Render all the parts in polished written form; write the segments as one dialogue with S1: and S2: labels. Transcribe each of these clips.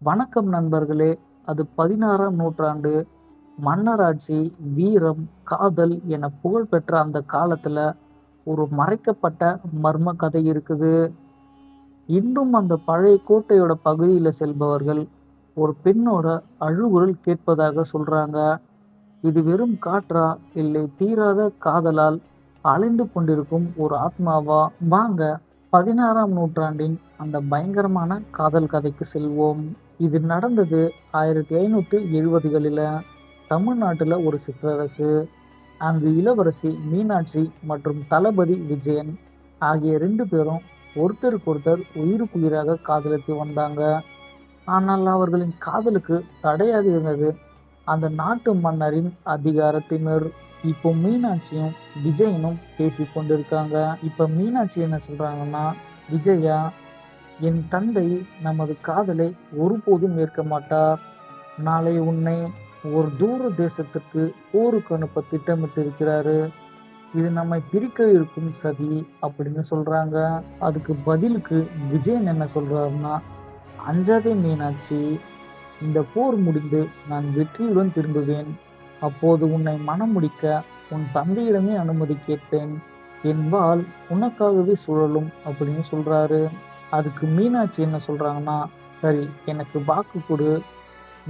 S1: வணக்கம் நண்பர்களே. அது 16ஆம் நூற்றாண்டு. மன்னராட்சி, வீரம், காதல் என புகழ்பெற்ற அந்த காலத்துல ஒரு மறைக்கப்பட்ட மர்ம கதை இருக்குது. இன்னும் அந்த பழைய கோட்டையோட பகுதியில செல்பவர்கள் ஒரு பெண்ணோட அழுகுரல் கேட்பதாக சொல்றாங்க. இது வெறும் காற்றா, இல்லை தீராத காதலால் அலைந்து கொண்டிருக்கும் ஒரு ஆத்மாவா? வாங்க, 16ஆம் நூற்றாண்டின் அந்த பயங்கரமான காதல் கதைக்கு செல்வோம். இது நடந்தது 1570களில தமிழ்நாட்டுல ஒரு சிற்றரசு. அங்கு இளவரசி மீனாட்சி மற்றும் தளபதி விஜயன் ஆகிய 2 பேரும் ஒருத்தருக்கொருத்தர் உயிருக்குயிராக காதலித்து வந்தாங்க. ஆனால் அவர்களின் காதலுக்கு தடையாக இருந்தது அந்த நாட்டு மன்னரின் அதிகார திமிர். இப்போ மீனாட்சியும் விஜயனும் பேசிக் கொண்டிருக்காங்க. இப்ப மீனாட்சி என்ன சொல்றாங்கன்னா, விஜயா, என் தந்தை நமது காதலை ஒருபோதும் ஏற்க மாட்டார். நாளை உன்னை ஒரு தூர தேசத்துக்கு போருக்கு அனுப்ப திட்டமிட்டிருக்கிறாரு. இது நம்மை பிரிக்க இருக்கும் சதி அப்படின்னு சொல்றாங்க. அதுக்கு பதிலுக்கு விஜயன் என்ன சொல்றாருன்னா, அஞ்சாதே மீனாட்சி, இந்த போர் முடிந்து நான் வெற்றியுடன் திரும்புவேன். அப்போது உன்னை மணம் முடிக்க உன் தந்தையிடமே அனுமதி கேட்பேன். என் வாள் உனக்காகவே சுழலும் அப்படின்னு சொல்றாரு. அதுக்கு மீனாட்சி என்ன சொல்றாங்கன்னா, சரி, எனக்கு வாக்கு கொடு.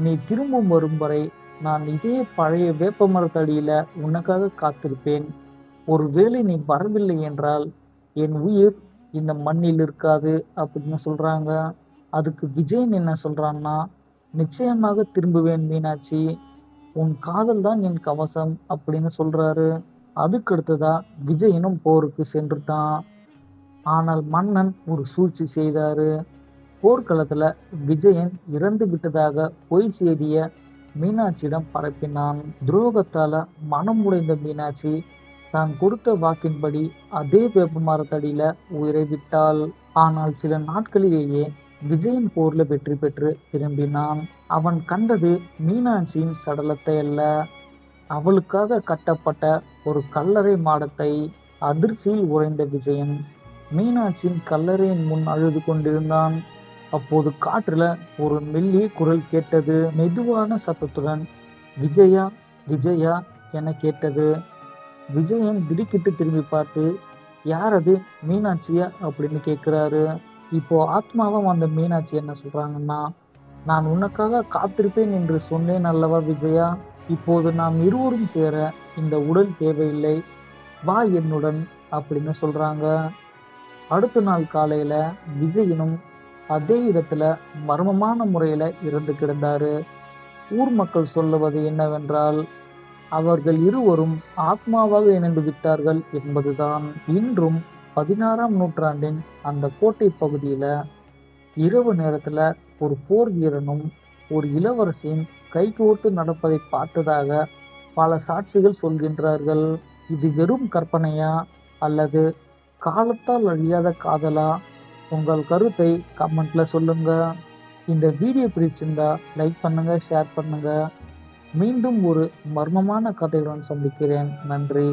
S1: நீ திரும்பும் வரும் வரை நான் இதே பழைய வேப்ப மரத்தடியில உனக்காக காத்திருப்பேன். ஒருவேளை நீ வரவில்லை என்றால் என் உயிர் இந்த மண்ணில் இருக்காது அப்படின்னு சொல்றாங்க. அதுக்கு விஜயன் என்ன சொல்றான்னா, நிச்சயமாக திரும்புவேன் மீனாட்சி. உன் காதல் தான் என் கவசம் அப்படின்னு சொல்றாரு. அதுக்கு அடுத்ததா விஜயனும் போருக்கு சென்றுட்டான். ஆனால் மன்னன் ஒரு சூழ்ச்சி செய்தாரு. போர்க்களத்துல விஜயன் இறந்து விட்டதாக பொய் செய்திய மீனாட்சியிடம் பரப்பினான். துரோகத்தால மனம் உடைந்த மீனாட்சி தான் கொடுத்த வாக்கின்படி அதே வேப்ப மரத்தடியில உயிரை விட்டாள். ஆனால் சில நாட்களிலேயே விஜயன் போர்ல வெற்றி பெற்று திரும்பினான். அவன் கண்டது மீனாட்சியின் சடலத்தை அல்ல, அவளுக்காக கட்டப்பட்ட ஒரு கல்லறை மாடத்தை. அதிர்ச்சியில் உறைந்த விஜயன் மீனாட்சியின் கல்லறையின் முன் அழுது கொண்டிருந்தான். அப்போது காற்றுல ஒரு மெல்லிய குரல் கேட்டது. மெதுவான சத்தத்துடன் விஜயா, விஜயா என கேட்டது. விஜயன் திடுக்கிட்டு திரும்பி பார்த்து, யார் அது, மீனாட்சியா அப்படின்னு கேட்கிறாரு. இப்போ ஆத்மாவா வந்த மீனாட்சி என்ன சொல்றாங்கன்னா, நான் உனக்காக காத்திருப்பேன் என்று சொன்னேன் அல்லவா விஜயா, இப்போது நாம் இருவரும் சேர இந்த உடல் தேவையில்லை, வா என்னுடன் அப்படின்னு சொல்றாங்க. அடுத்த நாள் காலையில விஜயனும் அதே இடத்துல மர்மமான முறையில இறந்து கிடந்தாரு. ஊர் மக்கள் சொல்லுவது என்னவென்றால், அவர்கள் இருவரும் ஆத்மாவாக இணைந்து விட்டார்கள் என்பதுதான். இன்றும் 16ஆம் நூற்றாண்டின் அந்த கோட்டை பகுதியில இரவு நேரத்துல ஒரு போர் வீரனும் ஒரு இளவரசியும் கைகோர்த்து நடப்பதை பார்த்ததாக பல சாட்சிகள் சொல்கின்றார்கள். இது வெறும் கற்பனையா அல்லது காலத்தால் அழியாத காதலா? உங்கள் கருத்தை கமெண்ட்ல சொல்லுங்க. இந்த வீடியோ பிடிச்சிருந்தா லைக் பண்ணுங்க, ஷேர் பண்ணுங்க. மீண்டும் ஒரு மர்மமான கதையுடன் சந்திக்கிறேன். நன்றி.